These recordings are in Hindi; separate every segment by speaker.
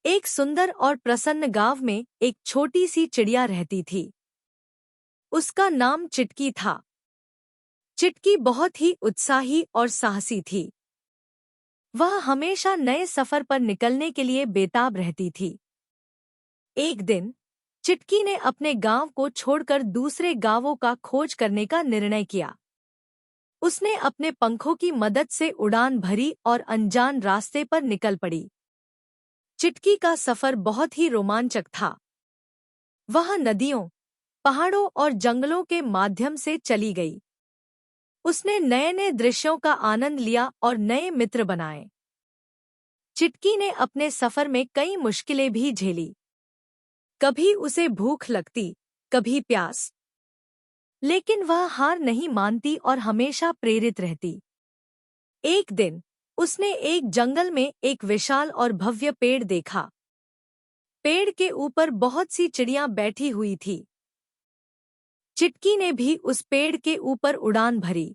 Speaker 1: एक सुंदर और प्रसन्न गांव में एक छोटी सी चिड़िया रहती थी। उसका नाम चिटकी था। चिटकी बहुत ही उत्साही और साहसी थी। वह हमेशा नए सफर पर निकलने के लिए बेताब रहती थी। एक दिन चिटकी ने अपने गांव को छोड़कर दूसरे गांवों का खोज करने का निर्णय किया। उसने अपने पंखों की मदद से उड़ान भरी और अनजान रास्ते पर निकल पड़ी। चिटकी का सफर बहुत ही रोमांचक था। वह नदियों, पहाड़ों और जंगलों के माध्यम से चली गई। उसने नए नए दृश्यों का आनंद लिया और नए मित्र बनाए। चिटकी ने अपने सफर में कई मुश्किलें भी झेली। कभी उसे भूख लगती, कभी प्यास, लेकिन वह हार नहीं मानती और हमेशा प्रेरित रहती। एक दिन उसने एक जंगल में एक विशाल और भव्य पेड़ देखा। पेड़ के ऊपर बहुत सी चिड़ियां बैठी हुई थी। चिटकी ने भी उस पेड़ के ऊपर उड़ान भरी।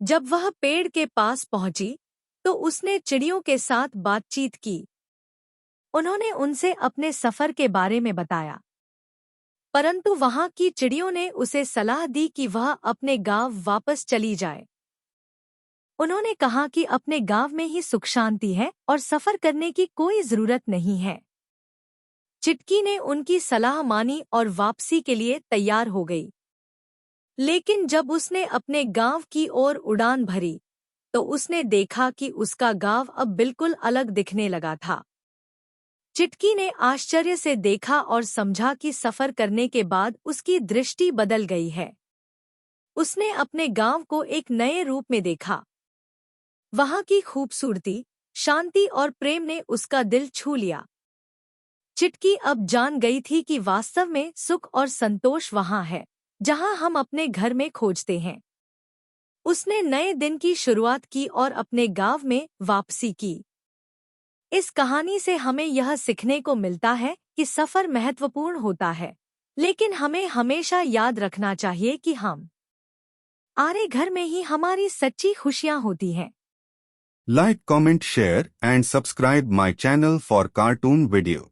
Speaker 1: जब वह पेड़ के पास पहुंची तो उसने चिड़ियों के साथ बातचीत की। उन्होंने उनसे अपने सफर के बारे में बताया, परंतु वहां की चिड़ियों ने उसे सलाह दी कि वह अपने गांव वापस चली जाए। उन्होंने कहा कि अपने गांव में ही सुख शांति है और सफर करने की कोई जरूरत नहीं है। चिटकी ने उनकी सलाह मानी और वापसी के लिए तैयार हो गई। लेकिन जब उसने अपने गांव की ओर उड़ान भरी तो उसने देखा कि उसका गांव अब बिल्कुल अलग दिखने लगा था। चिटकी ने आश्चर्य से देखा और समझा कि सफर करने के बाद उसकी दृष्टि बदल गई है। उसने अपने गांव को एक नए रूप में देखा। वहां की खूबसूरती, शांति और प्रेम ने उसका दिल छू लिया। चिटकी अब जान गई थी कि वास्तव में सुख और संतोष वहां है जहां हम अपने घर में खोजते हैं। उसने नए दिन की शुरुआत की और अपने गांव में वापसी की। इस कहानी से हमें यह सीखने को मिलता है कि सफर महत्वपूर्ण होता है, लेकिन हमें हमेशा याद रखना चाहिए कि हम आरे घर में ही हमारी सच्ची खुशियां होती हैं।
Speaker 2: Like, comment, share and subscribe my channel for cartoon video.